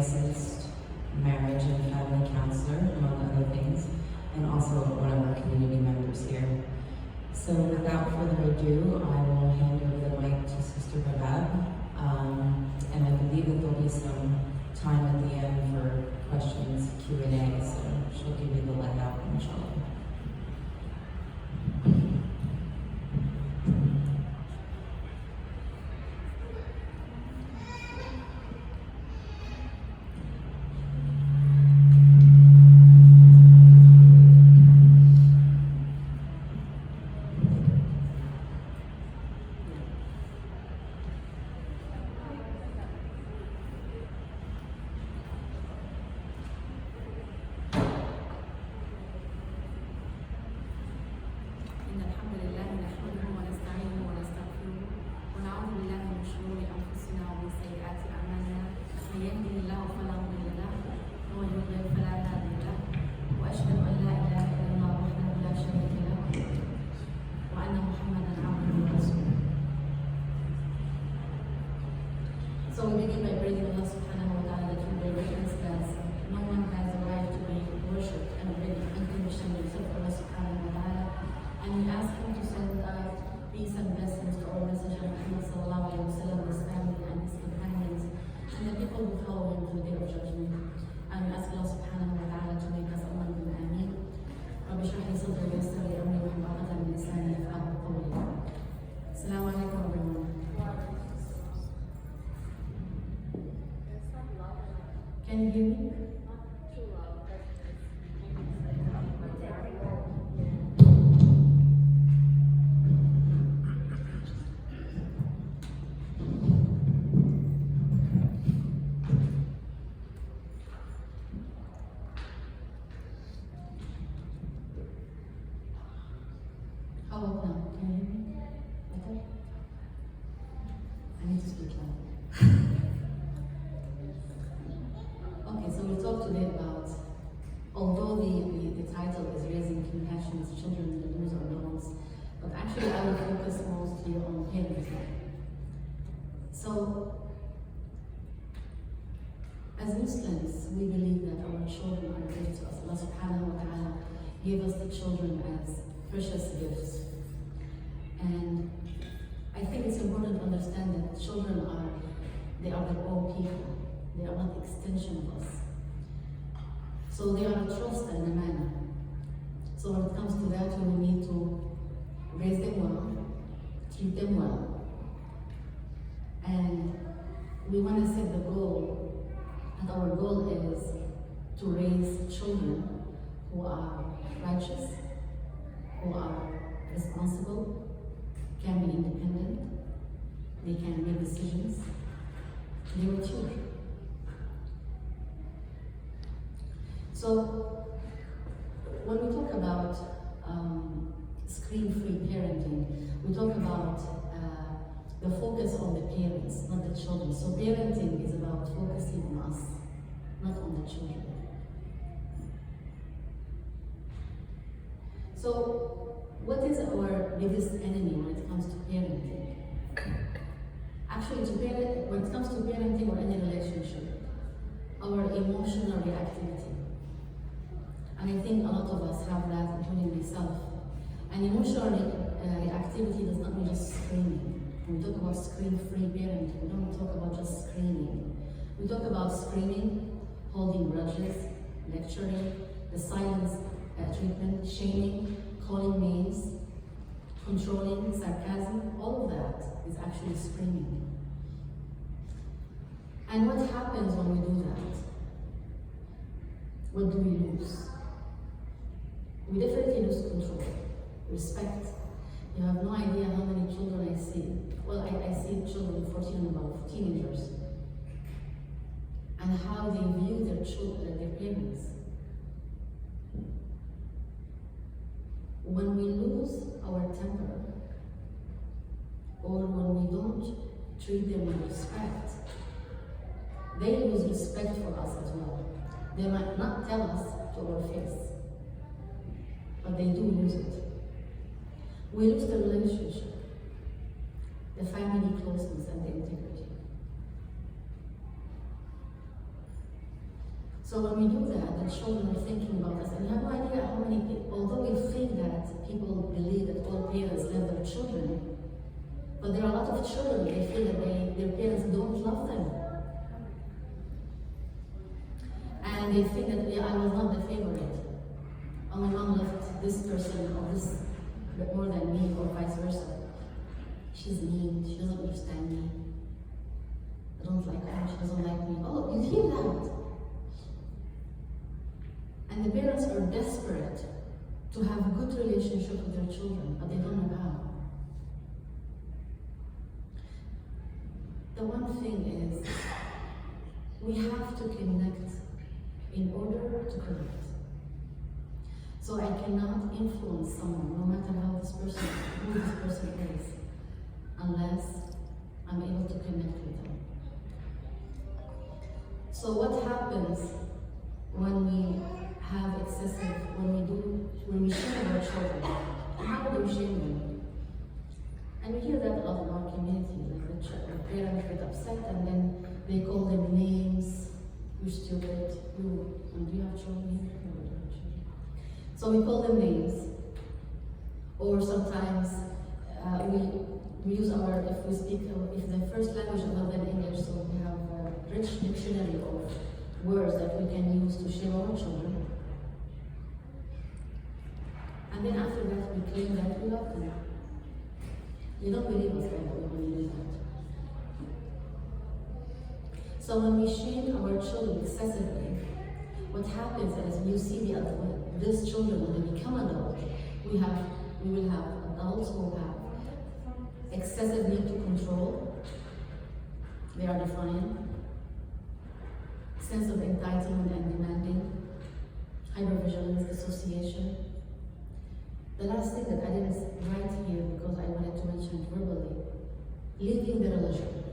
licensed marriage and family counselor, among other things, and also one of our community members here. So without further ado, I will hand over the mic to Sister Babab, and I believe that there'll be some time at the end for questions, Q&A, so she'll give you the let out, inshallah. So we begin by praising Allah subhanahu wa ta'ala that we recognize that no one has a right to be worshipped and obeyed unconditionally except Allah subhanahu wa ta'ala. And we ask Him to send peace and blessings to our Messenger Muhammad sallallahu alayhi wa sallam, his family and his companions, and the people who follow him to the day of judgment. And we ask Allah subhanahu wa ta'ala to make us among them. Ameen. رب اشرح لي صدري ويسر لي أمري واحلل عقدة من لساني يفقهوا قولي. السلام عليكم everyone. Can you hear me? How about now? Can you hear me? Okay. I need to speak loud. Okay, so we talked today about, although the title is Raising Compassionate Children, the do's or don'ts, but actually I will focus mostly on parenting. So, as Muslims, we believe that our children are gifts to us. Allah subhanahu wa ta'ala gave us the children as precious gifts. And I think it's important to understand that children are their own people. They are not extension of us. So they are a trust and a manner. So when it comes to that, we need to raise them well, treat them well. And we want to set the goal, and our goal is to raise children who are righteous, who are responsible, can be independent, they can make decisions, they will choose. So, when we talk about screen-free parenting, we talk about the focus on the parents, not the children. So parenting is about focusing on us, not on the children. So, what is our biggest enemy when it comes to parenting? Actually, when it comes to parenting or any relationship, our emotional reactivity. And I think a lot of us have that, including myself. And emotional reactivity does not mean just screaming. When we talk about screen-free parenting, we don't talk about just screaming. We talk about screaming, holding grudges, lecturing, the silence treatment, shaming, calling names, controlling, sarcasm, all of that is actually screaming. And what happens when we do that? What do we lose? We definitely lose control, respect. You have no idea how many children I see. Well, I see children 14 and above, teenagers, and how they view their children, their parents. When we lose our temper, or when we don't treat them with respect, they lose respect for us as well. They might not tell us to our face, but they do lose it. We lose the relationship, the family closeness and the integrity. So when we do that, the children are thinking about us, and you have no idea how many people, although we think that people believe that all parents love their children, but there are a lot of children, they feel that their parents don't love them. And they think that, yeah, I was not the favorite. Oh, my mom loved this person or this more than me, or vice versa. She's mean, she doesn't understand me. I don't like her, she doesn't like me. Oh, you hear that? And the parents are desperate to have a good relationship with their children, but they don't know how. The one thing is, we have to connect in order to connect. So I cannot influence someone, no matter who this person is, unless I'm able to connect with them. So what happens when we have excessive, when we shame our children? How do we shame them? And we hear that a lot in our community, like the parents get upset and then they call them names. You're stupid. Do you have children here? No, we don't have children. So we call them names. Or sometimes we use if the first language other than English, so we have a rich dictionary of words that we can use to shame our children. And then after that, we claim that we love them. You don't believe us, right, when we do that. So when we shame our children excessively, what happens is you see these children, when they become adults, we will have adults who have excessive need to control. They are defiant, sense of entitlement and demanding, hypervigilance, dissociation. The last thing that I didn't write here because I wanted to mention it verbally, leaving the religion.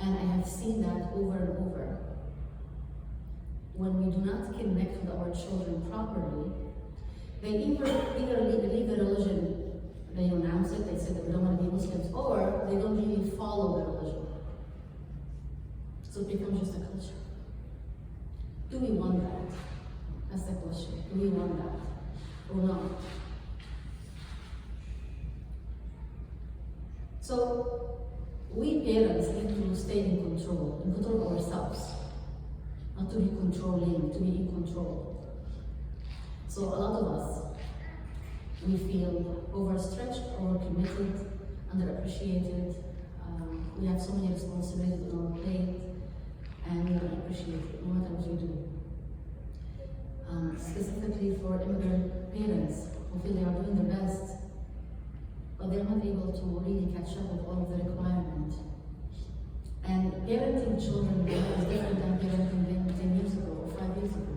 And I have seen that over and over. When we do not connect with our children properly, they either leave the religion, they renounce it, they say that they don't want to be Muslims, or they don't really follow the religion. So it becomes just a culture. Do we want that? That's the question. Do we want that or not? So we parents need to stay in control of ourselves, not to be controlling, to be in control. So a lot of us, we feel overstretched, overcommitted, underappreciated. We have so many responsibilities on our plate, and we are appreciated no matter what we do. Specifically for immigrant parents who feel they are doing their best, but they're not able to really catch up with all of the requirements. And parenting children now is different than parenting them 10 years ago or 5 years ago.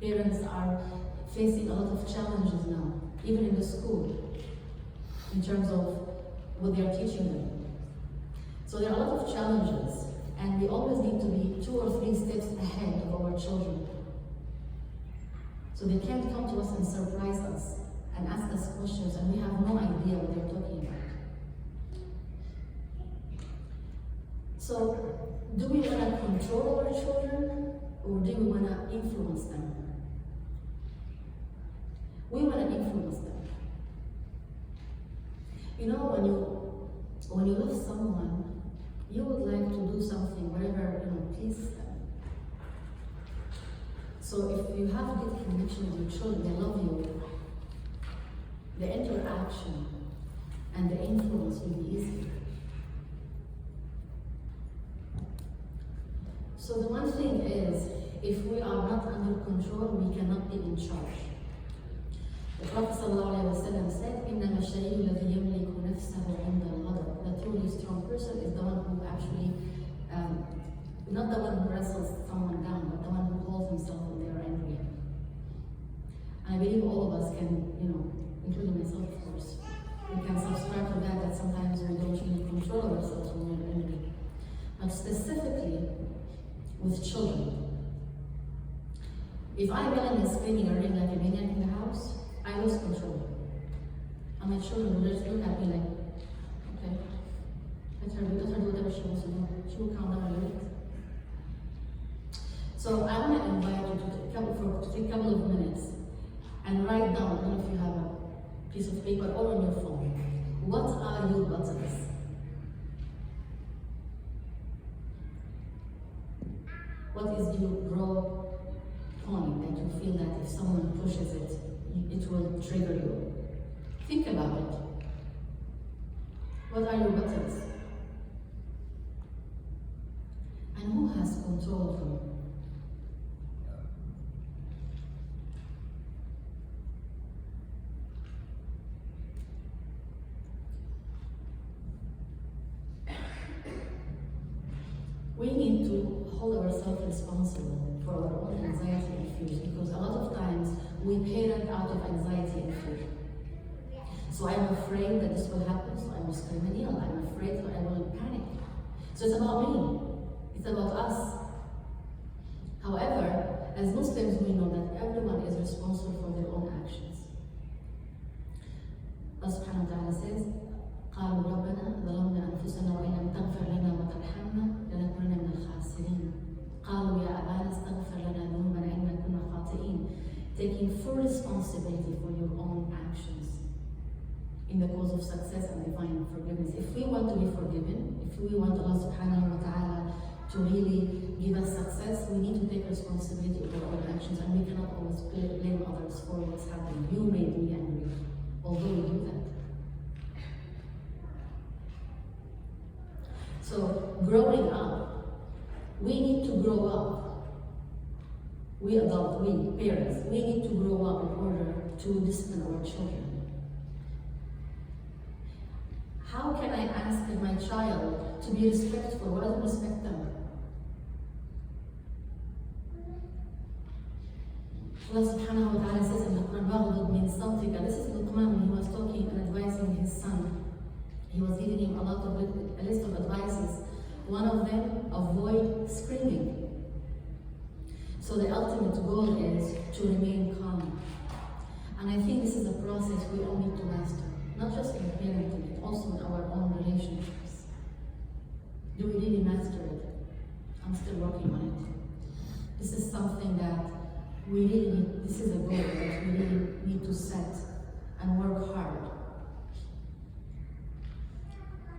Parents are facing a lot of challenges now, even in the school, in terms of what they are teaching them. So there are a lot of challenges, and we always need to be 2 or 3 steps ahead of our children. So they can't come to us and surprise us and ask us questions, and we have no idea what they're talking about. So, do we want to control our children, or do we want to influence them? We want to influence them. You know, when you love someone, you would like to do something, whatever, pleases them. So if you have a good connection with your children, they love you, the interaction and the influence will be easier. So the one thing is, if we are not under control, we cannot be in charge. The Prophet ﷺ said, إِنَّمَا الشَّرِيرُ الَّذِي يَمْلِكُ نَفْسَهُ عِنْدَ الْغَضَبِ. The truly strong person is the one who actually, not the one who wrestles someone down, but the one who holds himself when they are angry. And I believe all of us can, including myself, of course, we can subscribe to that sometimes we don't really control ourselves when we're angry. But specifically with children. If I'm yelling and screaming or like a maniac in the house, I lose control. And my children will just look at me like, okay, let her do whatever she wants to do. She will calm down a little bit. So I want to invite you to take a couple of minutes and write down, I don't know if you have a piece of paper or on your phone, what are your buttons? What is your raw point that you feel that if someone pushes it, it will trigger you? Think about it. What are your buttons? And who has control of them? We need to hold ourselves responsible for our own anxiety and fears, because a lot of times we parent out of anxiety and fear. So I'm afraid that this will happen, so I will scream and yell. I'm afraid, so I will panic. So it's about me. It's about us. However, as Muslims, we know that everyone is responsible for their own actions. Allah subhanahu wa ta'ala says, قالوا ربنا ظلمنا أنفسنا وإن لم تغفر لنا وترحمنا لنكونن من الخاسرين. قالوا يا أبانا استغفر لنا ذنوبنا إنا كنا خاطئين. Taking full responsibility for your own actions in the cause of success and divine forgiveness. If we want to be forgiven, if we want Allah subhanahu wa ta'ala to really give us success, we need to take responsibility of our own actions, and we cannot always blame others for what's happening. You made me angry, although we do that. So, growing up, we need to grow up. We adults, we parents, we need to grow up in order to discipline our children. How can I ask my child to be respectful? What doesn't respect them? Allah subhanahu wa ta'ala says in the Quran, "Waghdud min sawtika." This is Luqman when he was talking and advising his son. He was giving him a list of advices. One of them, avoid screaming. So the ultimate goal is to remain calm. And I think this is a process we all need to master, not just in parenting, but also in our own relationships. Do we really master it? I'm still working on it. This is something that we really need, this is a goal that we really need to set and work hard.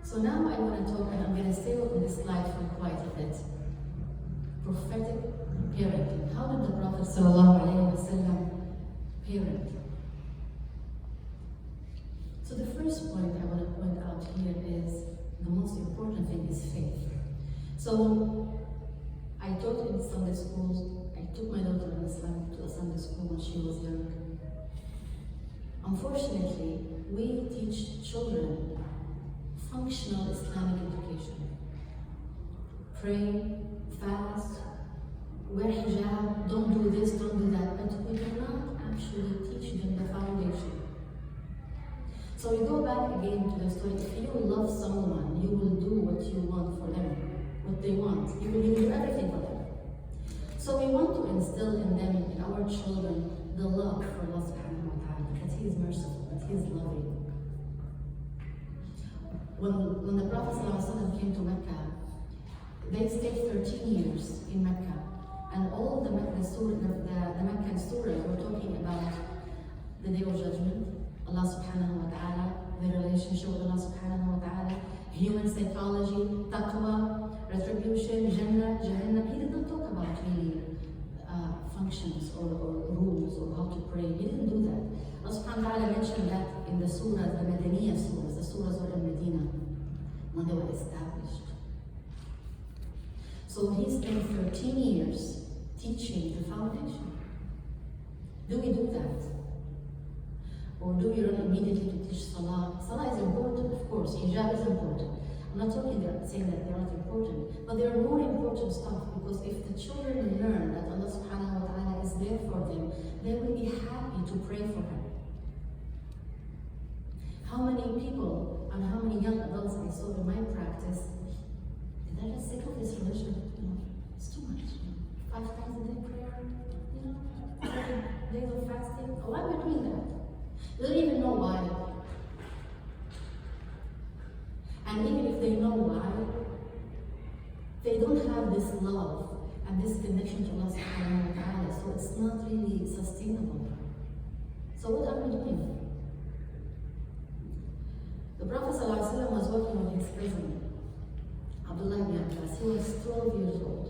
So now I want to talk, and I'm going to stay on this slide for quite a bit. Prophetic parenting. How did the Prophet ﷺ parent? So the first point I want to point out here is the most important thing is faith. So I taught in Sunday schools. I took my daughter to a Sunday school when she was young. Unfortunately, we teach children functional Islamic education. Pray, fast, wear hijab, don't do this, don't do that, but we do not actually teach them the foundation. So we go back again to the story. If you love someone, you will do what you want for them, what they want. You will do everything for them. So we want to instill in them, in our children, the love for Allah subhanahu wa ta'ala, that He is merciful, that He is loving. When the Prophet ﷺ came to Mecca, they stayed 13 years in Mecca, and all the Meccan surahs were talking about the Day of Judgment, Allah subhanahu wa ta'ala, the relationship with Allah subhanahu wa ta'ala, human psychology, taqwa, retribution, Jannah, Jahannam. He did not talk about really functions or rules or how to pray. He didn't do that. Allah subhanahu wa ta'ala mentioned that in the surahs, the Madaniya surahs, the surahs were in Medina when they were established. So he spent 13 years teaching the foundation. Do we do that? Or do we run immediately to teach Salah? Salah is important, of course. Hijab is important. I'm not saying that they're not important, but there are more important stuff, because if the children learn that Allah subhanahu wa ta'ala is there for them, they will be happy to pray for Him. How many people and how many young adults I saw in my practice, did I just sick of this religion? It's too much. 5 times a day prayer, 7 days of fasting. Oh, why are we doing that? They don't even know why. And even if they know why, they don't have this love and this connection to Allah subhanahu wa ta'ala, so it's not really sustainable. So what are we doing? The Prophet ﷺ was working with his prisoner, Abdullah ibn Abbas. He was 12 years old.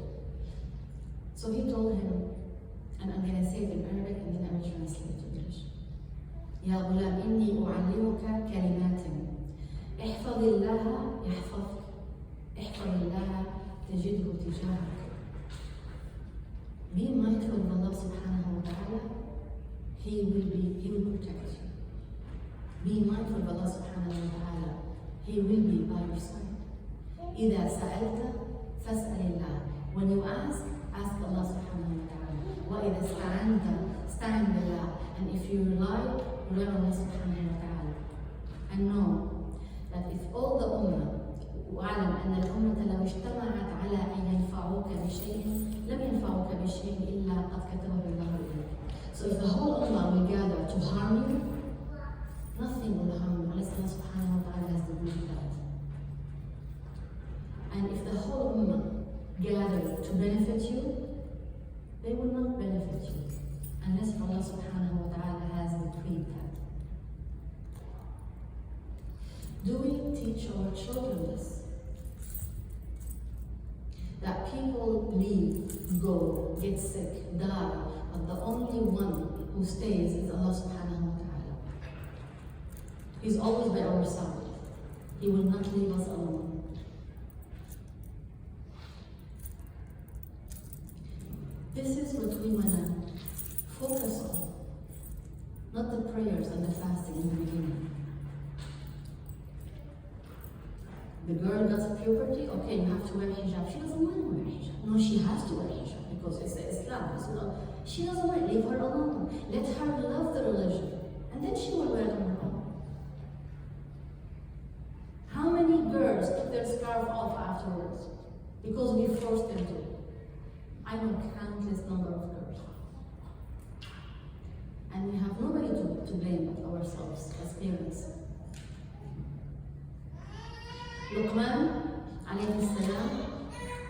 So he told him, and I'm going to say it in Arabic and then I will translate to English. يا غلام إني أعلمك كلمات احفظ الله يحفظك احفظ الله تجده تجاهك. Be mindful of Allah subhanahu wa ta'ala, He will protect you. Be mindful of Allah subhanahu wa ta'ala, He will be by your side. إذا سألت فاسأل الله. When you ask Allah subhanahu wa ta'ala. وإذا استعنت استعن بالله. And if you rely on Allah subhanahu wa ta'ala. And know that if all the ummah, واعلم أن الأمة لو اجتمعت على أن ينفعوك بشيء لم ينفعوك بشيء إلا قد كتبه الله إليك. So if the whole ummah will gather to harm you, nothing will harm you unless Allah subhanahu wa ta'ala has agreed that. And if the whole ummah gather to benefit you, they will not benefit you unless Allah subhanahu wa ta'ala has decreed that. Do we teach our children this? That people leave, go, get sick, die, but the only one who stays is Allah subhanahu wa ta'ala. He's always by our side. He will not leave us alone. This is what we want to focus on, not the prayers and the fasting in the beginning. The girl does puberty, okay, you have to wear hijab. She doesn't want to wear hijab. No, she has to wear hijab because it's Islam. So she doesn't want to leave her alone. Let her love the religion, and then she will wear it on her own. How many girls took their scarf off afterwards because we forced them to? I know countless number of girls. And we have nobody to blame but ourselves as parents. Luqman alayhi salam,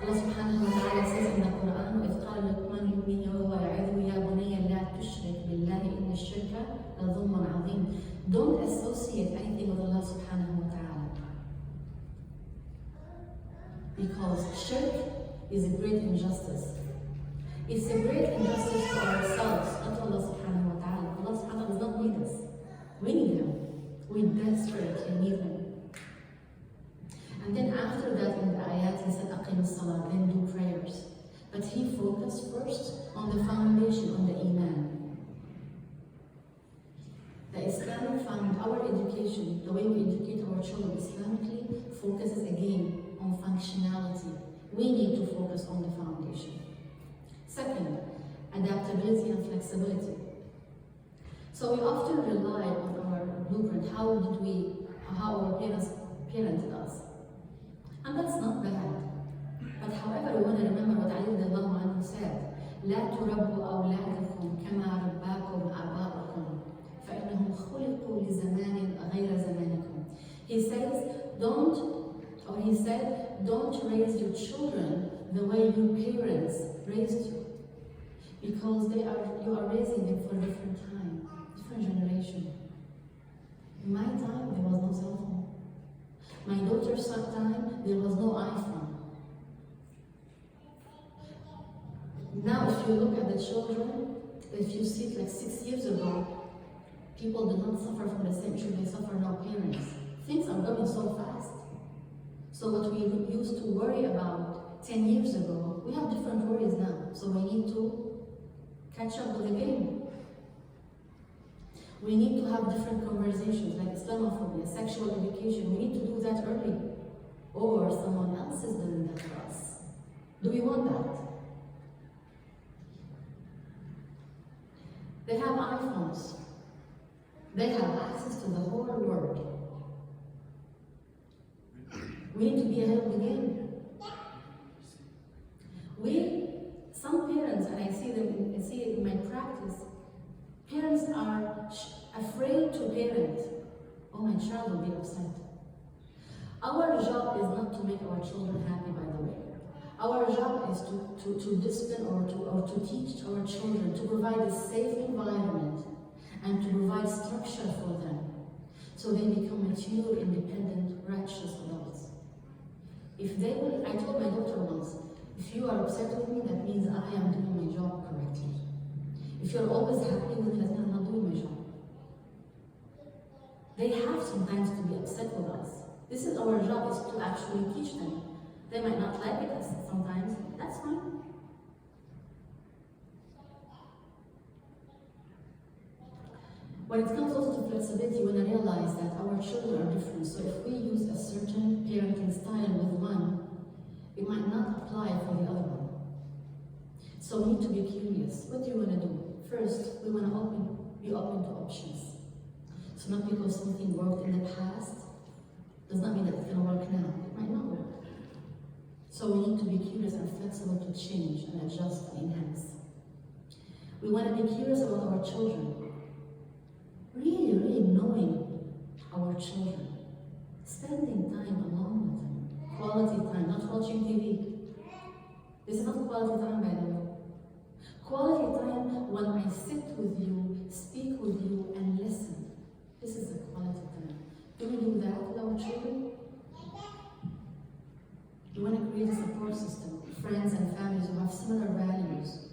Allah subhanahu wa ta'ala says in the Quran, وَإِذْ قَالَ لُقْمَانُ لِابْنِهِ وَهُوَ يَعِظُهُ يَا بُنَيَّ لَا تُشْرِكْ بِاللَّهِ إِنَّ الشِّرْكَ لَظُلْمٌ عَظِيمٌ. Don't associate anything with Allah subhanahu wa ta'ala. Because shirk is a great injustice. It's a great injustice to ourselves, not to Allah subhanahu wa ta'ala. Allah subhanahu wa ta'ala does not need us. We need Him. We desperately need Him. And then after that in the ayat, He said, Aqim as-salat, then do prayers. But He focused first on the foundation, on the iman. The Islamic our education, the way we educate our children Islamically, focuses again on functionality. We need to focus on the foundation. Second, adaptability and flexibility. So we often rely on our blueprint. How our parents parented us. And that's not bad. But however, we want to remember what Ali radiallahu anhu said. لا تربوا أولادكم كما رباكم آباؤكم فإنهم خلقوا لزمان غير زمانكم. He said, don't raise your children the way your parents raised you. Because you are raising them for a different time, different generation. In my time, there was no cell phone. My daughter's time, there was no iPhone. Now, if you look at the children, if you see it like 6 years ago, people did not suffer from the same issue they suffer now, parents. Things are going so fast. So what we used to worry about 10 years ago, we have different worries now. So we need to catch up with the game. We need to have different conversations like Islamophobia, sexual education. We need to do that early. Or someone else is doing that for us. Do we want that? They have iPhones. They have access to the whole world. We need to be ahead of the game. Some parents, and I see it in my practice, parents are afraid to parent. Oh, my child will be upset. Our job is not to make our children happy, by the way. Our job is to discipline or to teach our children, to provide a safe environment and to provide structure for them so they become mature, independent, righteous adults. If they will, I told my daughter once, if you are upset with me, that means I am doing my job correctly. If you're always happy with me, that means I'm not doing my job. They have sometimes to be upset with us. This is our job, is to actually teach them. They might not like it sometimes, that's fine. When it comes also to flexibility, when I realize that our children are different, so if we use a certain parenting style with one, it might not apply for the other one. So we need to be curious. What do you want to do? First, we want to be open to options. So not because something worked in the past, does not mean that it's going to work now. It might not work. So we need to be curious and flexible to change and adjust and enhance. We want to be curious about our children. Really knowing our children. Spending time along with them. Quality time, not watching TV. This is not quality time, by the way. Quality time when I sit with you, speak with you, and listen. This is the quality time. Do we do that with our children? We want to create a support system, friends and families who have similar values.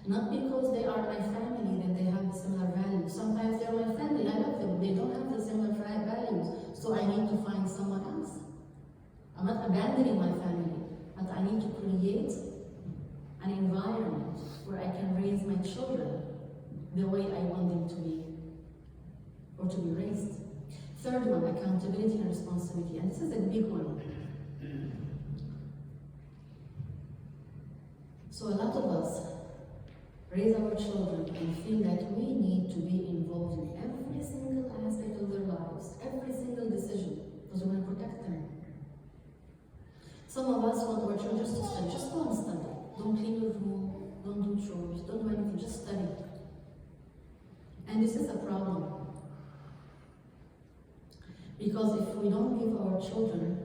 Not because they are my family that they have similar values. Sometimes they're my family, I love them. They don't have the similar values, so I need to find someone else. I'm not abandoning my family, but I need to create an environment where I can raise my children the way I want them to be, or to be raised. Third one, accountability and responsibility, and this is a big one. So a lot of us raise our children and feel that we need to be involved in every single aspect of their lives, every single decision, because we want to protect them. Some of us want our children just to study. Just go and study. Don't clean your room, don't do chores, don't do anything, just study. And this is a problem. Because if we don't give our children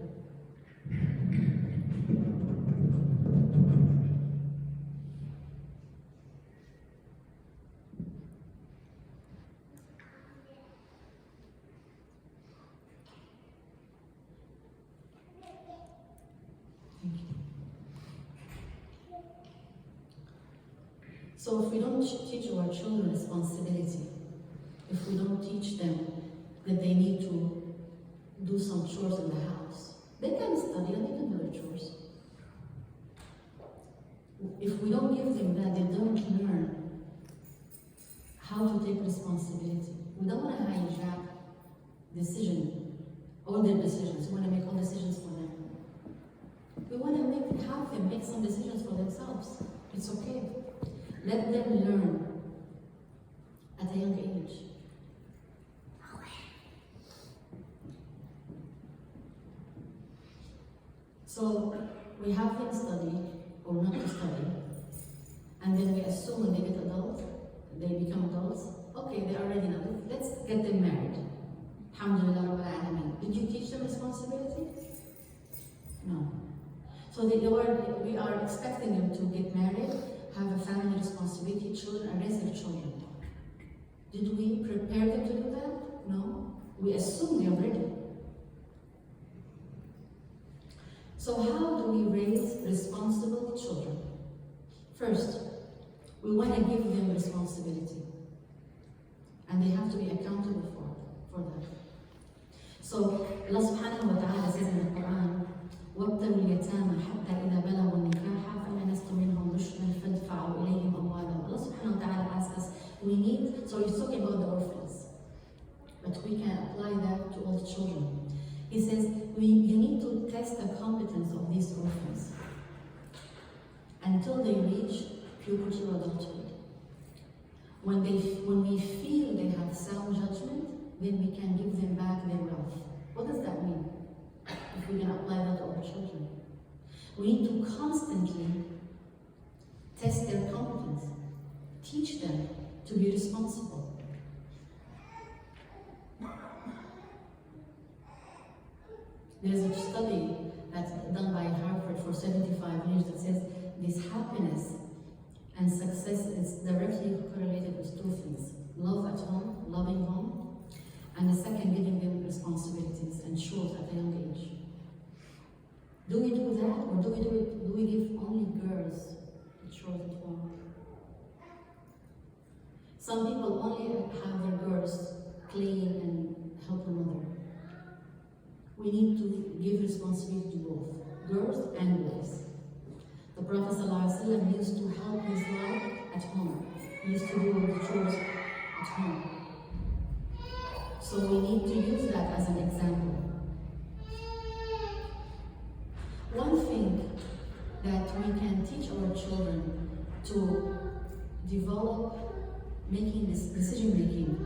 So if we don't teach our children responsibility, if we don't teach them that they need to do some chores in the house, they can study and they can do their chores. If we don't give them that, they don't learn how to take responsibility. We don't want to hijack all their decisions. We want to make all decisions for them. We want to have them make some decisions for themselves. It's okay. Let them learn at a young age. So we have them study or not to study, and then we assume when they get adult, they become adults. Okay, they are ready now. Let's get them married. Alhamdulillah Rabbil Alameen. Did you teach them responsibility? No. So we are expecting them to get married, have a family responsibility, children, and raise their children. Did we prepare them to do that? No. We assume they are ready. So how do we raise responsible children? First, we want to give them responsibility. And they have to be accountable for that. So Allah subhanahu wa ta'ala says in the Quran, وَابْتَلُوا الْيَتَامَى حَتَّى إِذَا بَلَغُوا النِّكَاحَ فَإِنْ مِنْهُمْ رُشْدًا فَادْفَعُوا إِلَيْهِمْ أَمْوَالَهُم. Allah subhanahu wa ta'ala asks us, so he's talking about the orphans, but we can apply that to all children. He says, you need to test the competence of these orphans until they reach puberty or adulthood. When we feel they have sound judgment, then we can give them back their wealth. What does that mean? If we can apply that to our children. We need to constantly test their competence, teach them to be responsible. There's a study that's done by Harvard for for 75 years that says this happiness and success is directly correlated with two things: love at home, loving home, and the second, giving them responsibilities and chores at a young age. Do we do that, or do we give only girls the chores at home? Some people only have their girls clean and help the mother. We need to give responsibility to both girls and boys. The Prophet ﷺ used to help his wife at home. He used to do the chores at home. So we need to use that as an example. One thing that we can teach our children to develop making this decision making,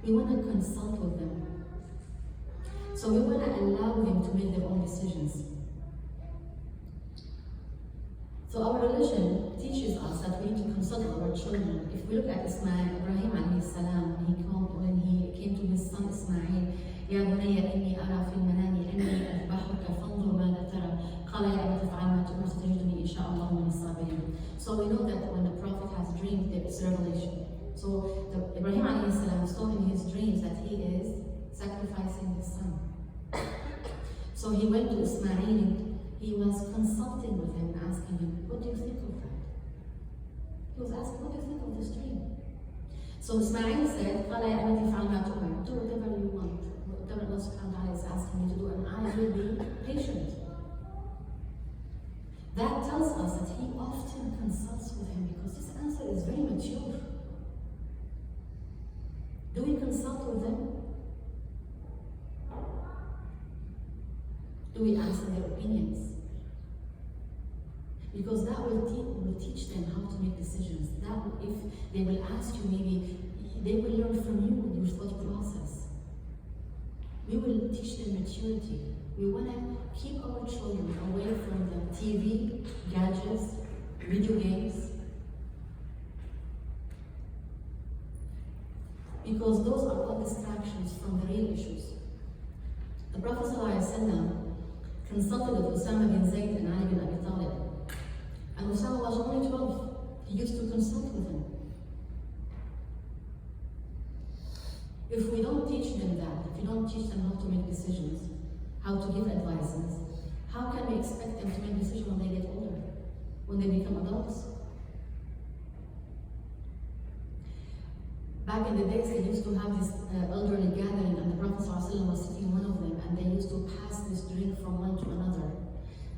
we want to consult with them. So we want to allow them to make their own decisions. So our religion teaches us that we need to consult our children. If we look at Ibrahim alayhi salam, when he came to his son Ismail, يا بني إني أرى في المنام أني أذبحك فانظر ماذا ترى قال يا أبت افعل ما تؤمر ستجدني إن شاء الله من الصابرين. So we know that when the Prophet has dreamed, there is revelation. So Ibrahim alayhi salam saw in his dreams that he is sacrificing his son. So he went to Ismail. He was consulting with him, asking him, what do you think of that? He was asking, what do you think of this dream? So Ismail said, قال يا أبت افعل ما تؤمر. Do whatever you want, whatever Allah subhanahu wa ta'ala is asking me to do, and I will be patient. That tells us that he often consults with him because this answer is very mature. Do we consult with them? Do we ask their opinions? Because that will teach them how to make decisions. That if they will ask you, maybe they will learn from you your thought process. We will teach them maturity. We want to keep our children away from the TV, gadgets, video games. Because those are all distractions from the real issues. The Prophet ﷺ consulted with Osama bin Zayd and Ali bin Abi Talib. And Osama was only 12. He used to consult with him. If we don't teach them that, if we don't teach them how to make decisions, how to give advices, how can we expect them to make decisions when they get older, when they become adults? Back in the days, they used to have this elderly gathering, and the Prophet ﷺ was sitting in one of them, and they used to pass this drink from one to another,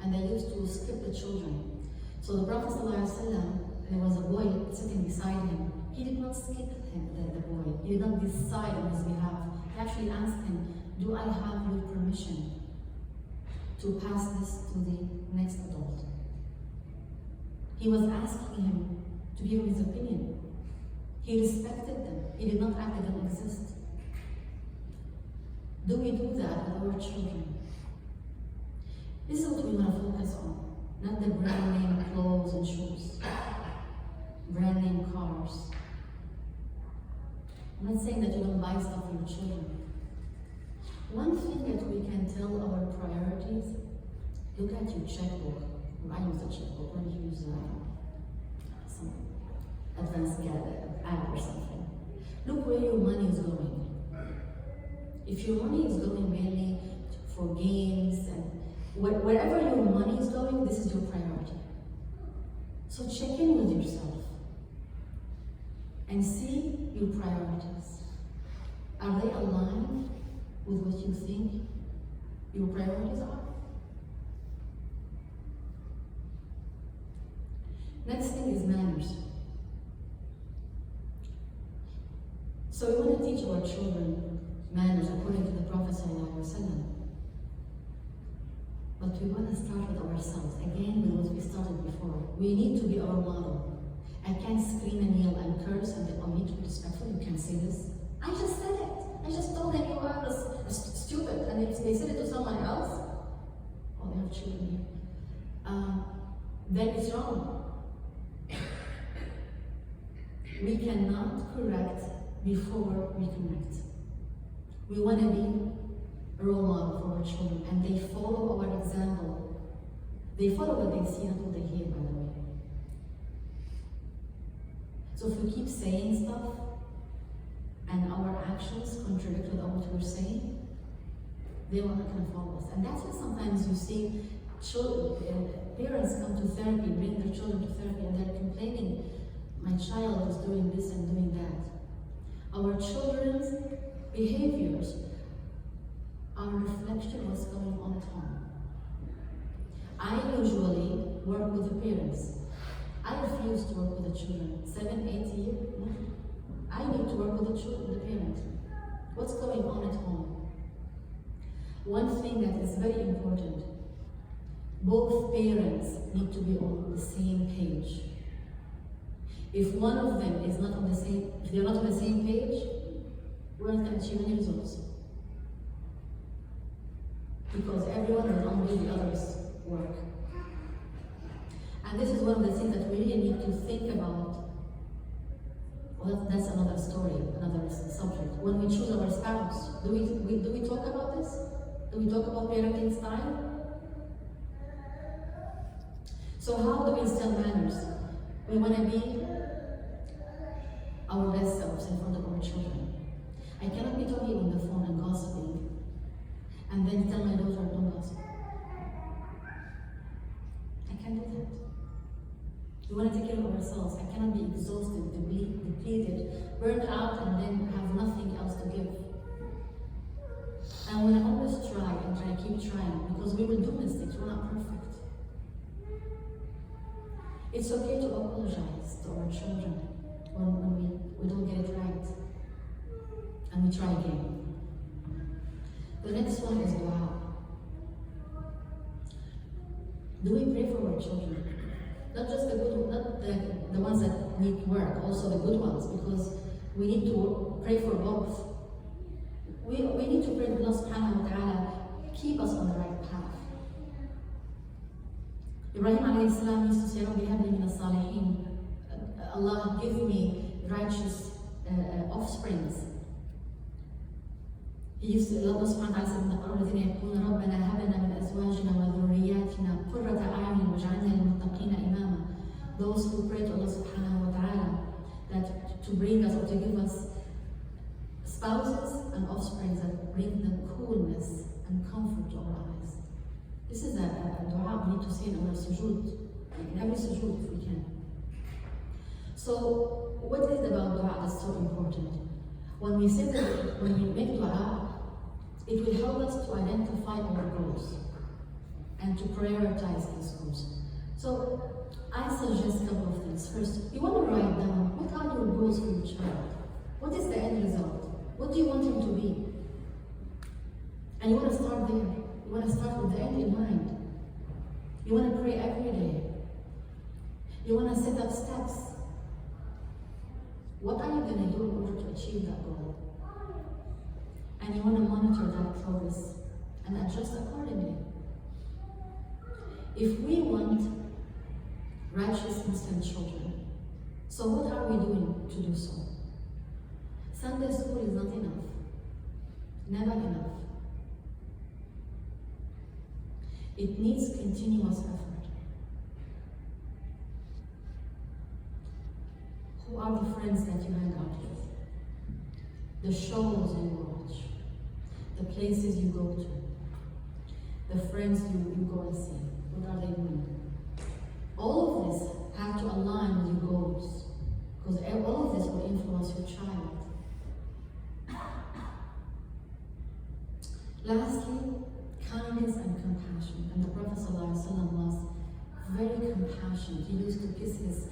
and they used to skip the children. So the Prophet ﷺ, there was a boy sitting beside him. He did not skip him, the boy. He did not decide on his behalf. He actually asked him, do I have your permission to pass this to the next adult? He was asking him to give him his opinion. He respected them. He did not act like they don't exist. Do we do that with our children? This is what we want to focus on, not the brand name clothes and shoes, brand name cars. I'm not saying that you don't buy stuff for your children. One thing that we can tell our priorities, look at your checkbook. I use a checkbook, let me use some advanced app or something. Look where your money is going. If your money is going mainly for games and wherever your money is going, this is your priority. So check in with yourself and see your priorities. Are they aligned with what you think your priorities are? Next thing is manners. So we want to teach our children manners according to the Prophet ﷺ. But we want to start with ourselves, again with what we started before. We need to be our model. I can't scream and yell and curse and then, oh, you need to be respectful, you can't say this. I just said it. I just told them you are stupid, and if they said it to someone else, oh, they have children here, then it's wrong. We cannot correct before we connect. We want to be a role model for our children, and they follow our example. They follow what they see, not what they hear, by the way. So if we keep saying stuff and our actions contradict with what we're saying, they are not going to follow us. And that's why sometimes you see parents come to therapy, bring their children to therapy, and they're complaining, my child is doing this and doing that. Our children's behaviors are a reflection of what's going on at home. I usually work with the parents. I refuse to work with the children. 7, 8 years, no. I need to work with the children, the parent. What's going on at home? One thing that is very important, both parents need to be on the same page. If one of them is not on the same, if they're not on the same page, we're not going to achieve any results. Because everyone will undo the other's work. And this is one of the things that we really need to think about. Well, that's another story, another subject. When we choose our spouse, do we talk about this? Do we talk about parenting style? So how do we instill manners? We want to be our best selves in front of our children. I cannot be talking on the phone and gossiping and then tell my daughter, don't gossip. I can't do that. We want to take care of ourselves. I cannot be exhausted, depleted, burned out, and then have nothing else to give. And when I always try and try, keep trying, because we will do mistakes, we're not perfect. It's okay to apologize to our children when we don't get it right. And we try again. The next one is dua. Do we pray for our children? Not just the good, not the ones that need work, also the good ones, because we need to pray for both. We need to pray to Allah subhanahu wa ta'ala, keep us on the right path. Ibrahim alayhi salam used to say, Rabbi habli min as-salihin. Allah, give me righteous offsprings. He used to, Allah subhanahu wa ta'ala said in the Quran, الَّذِينَ يَقُولُونَ رَبَّنَا هَبْ لَنَا مِنْ أَزْوَاجِنَا وَذُرِّيَّاتِنَا قُرَّةَ أَعْيُنٍ وَاجْعَلْنَا لِلْمُتَّقِينَ إِمَامًا. Those who pray to Allah subhanahu wa ta'ala that to bring us or to give us spouses and offspring that bring them coolness and comfort to our eyes. This is a dua we need to say in our sujood, in every sujood if we can. So, what is it about dua that's so important? When we say that, when we make dua, it will help us to identify our goals and to prioritize these goals. So, I suggest a couple of things. First, you want to write down what are your goals for your child? What is the end result? What do you want him to be? And you want to start there. You want to start with the end in mind. You want to pray every day. You want to set up steps. What are you going to do in order to achieve that goal? And you want to monitor that progress and adjust accordingly. If we want righteous Muslim children, so what are we doing to do so? Sunday school is not enough. Never enough. It needs continuous effort. Who are the friends that you hang out with? The shows you watch, the places you go to, the friends you go and see. What are they doing? All of this have to align with your goals, because all of this will influence your child. Lastly, kindness and compassion. And the Prophet ﷺ was very compassionate. He used to kiss his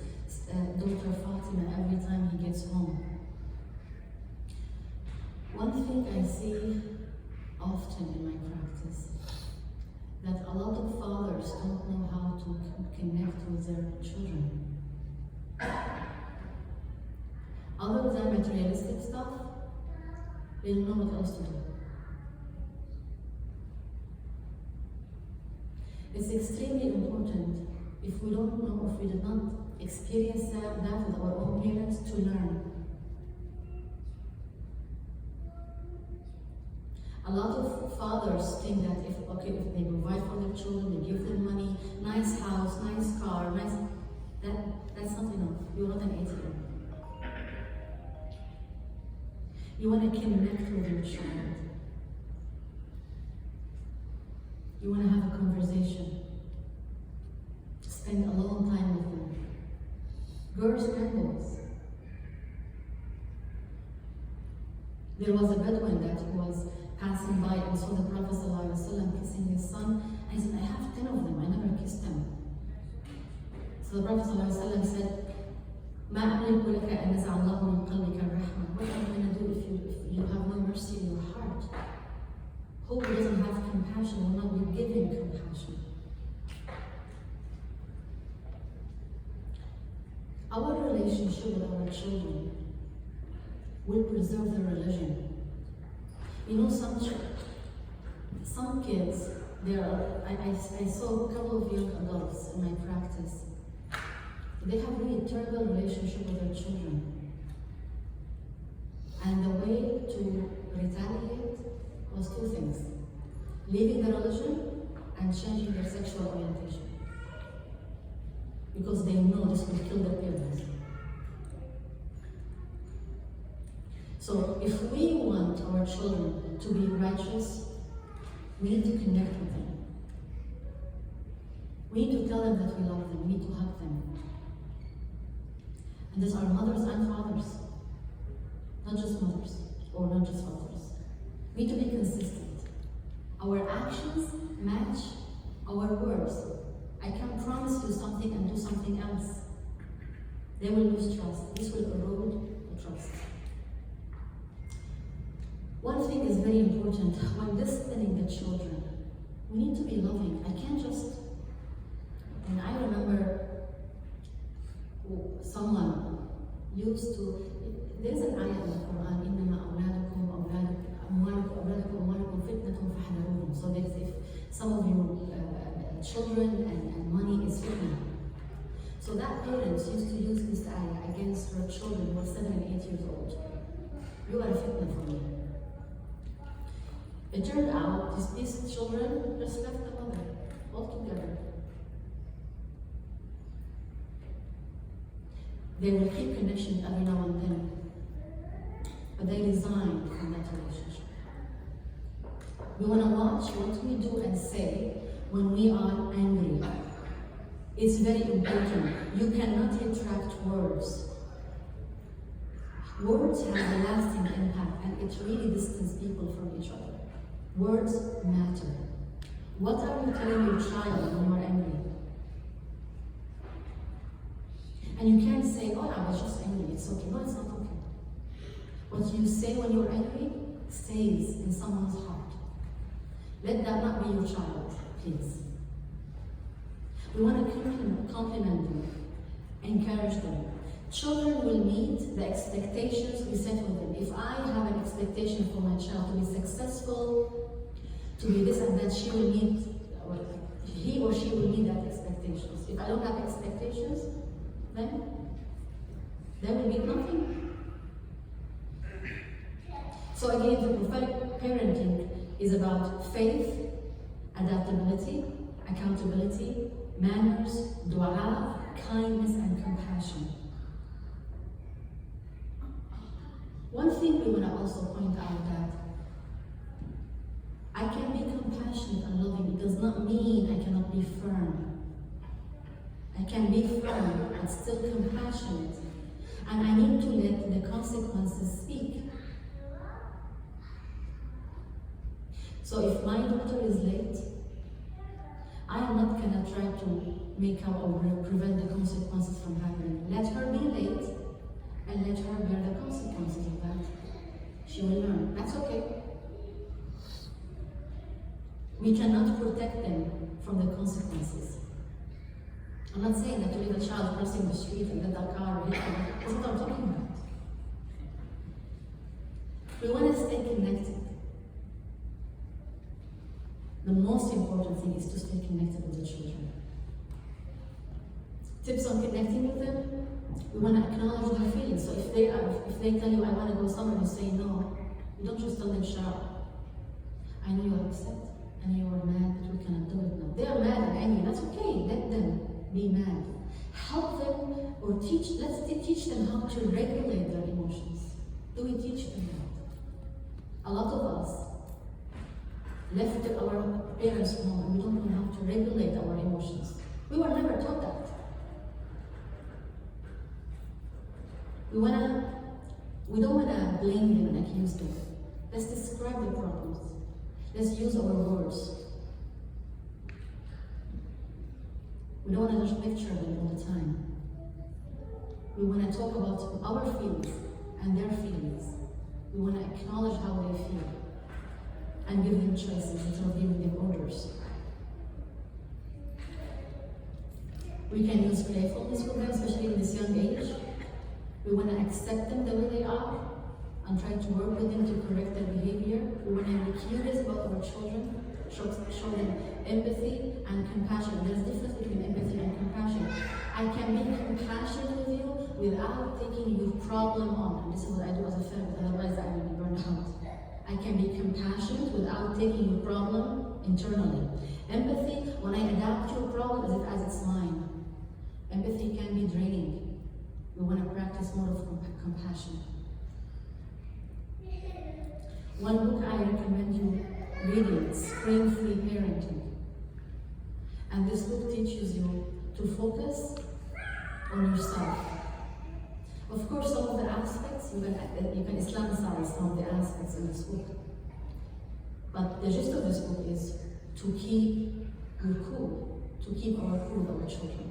daughter Fatima every time he gets home. One thing I see often in my practice, that a lot of fathers don't know how to connect with their children. Other than materialistic stuff, they don't know what else to do. It's extremely important, if we don't know, if we did not experience that with our own parents, to learn. A lot of fathers think that if they provide for their children, they give them money, 9 nice house, nice car, that's not enough. You're not an ATM. You want to connect with your child. You want to have a conversation. Spend a long time with them. Girls and boys. There was a Bedouin that was passing by and saw the Prophet ﷺ kissing his son, and he said, I have 10 of them, I never kissed them. So the Prophet ﷺ said, ما أملك لك أن نزع الله من قلبك الرحمة. What am I going to do if you have no mercy in your heart? Who doesn't have compassion will not be given compassion. Our relationship with our children will preserve their religion. You know, some kids, I saw a couple of young adults in my practice. They have really terrible relationship with their children. And the way to retaliate was two things: leaving the religion and changing their sexual orientation. Because they know this will kill their parents. So if we want our children to be righteous, we need to connect with them. We need to tell them that we love them, we need to hug them. And these are mothers and fathers, not just mothers or not just fathers. We need to be consistent. Our actions match our words. I can promise you something and do something else. They will lose trust. This will erode the trust. One thing is very important. When disciplining the children, we need to be loving. I can't just... And I remember someone used to... There's an ayah in the Quran, إِنَّمَا أَوْلَادُكُمْ أَمْوَالُكُمْ فِتْنَةٌ فَاحْذَرُوهُم. So that if some of you children and money is fitna. So that parents used to use this ayah against her children who were 7 and 8 years old. You are a fitna for me. It turned out these children just left the mother altogether. They will keep connection every now and then, but they resigned from that relationship. We want to watch what we do and say when we are angry. It's very important. You cannot retract words. Words have a lasting impact, and it really distances people from each other. Words matter. What are you telling your child when you're angry? And you can't say, oh, I was just angry, it's okay. No, it's not okay. What you say when you're angry stays in someone's heart. Let that not be your child, please. We want to compliment them, encourage them. Children will meet the expectations we set with them. If I have an expectation for my child to be successful, to be this and that, he or she will meet that expectations. If I don't have expectations, then there will be nothing. So again, the prophetic parenting is about faith, adaptability, accountability, manners, dua, kindness, and compassion. One thing we want to also point out that I can be compassionate and loving. It does not mean I cannot be firm. I can be firm but still compassionate. And I need to let the consequences speak. So if my daughter is late, I am not going to try to make her or prevent the consequences from happening. Let her be late and let her bear the consequences of that. She will learn. That's okay. We cannot protect them from the consequences. I'm not saying that to leave a child crossing the street and let that car hit them. That's what I'm talking about. We want to stay connected. The most important thing is to stay connected with the children. Tips on connecting with them: we want to acknowledge their feelings. So if they tell you, I want to go somewhere, you say no. You don't just tell them, shut up. I know you're upset, I know you're mad, but we cannot do it now. They are mad and angry, that's okay. Let be mad. Help them or teach them how to regulate their emotions. Do we teach them that? A lot of us left our parents' home and we don't know how to regulate our emotions. We were never taught that. We don't wanna blame them and accuse them. Let's describe the problems. Let's use our words. We don't want to just lecture them all the time. We want to talk about our feelings and their feelings. We want to acknowledge how they feel and give them choices instead of giving them orders. We can use playfulness with them, especially in this young age. We want to accept them the way they are and try to work with them to correct their behavior. We want to be curious about our children, show them empathy and compassion. There's a difference between empathy and compassion. I can be compassionate with you without taking your problem on. And this is what I do as a therapist, otherwise I will be burned out. I can be compassionate without taking your problem internally. Empathy, when I adapt your problem as it's mine. Empathy can be draining. We want to practice more of compassion. One book I recommend you reading is Screen-Free Parenting. And this book teaches you to focus on yourself. Of course, some of the aspects, you can Islamicize some of the aspects in this book. But the gist of this book is to keep your cool, to keep our cool with our children.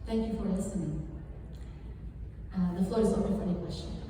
Thank you for listening. The floor is open for any questions.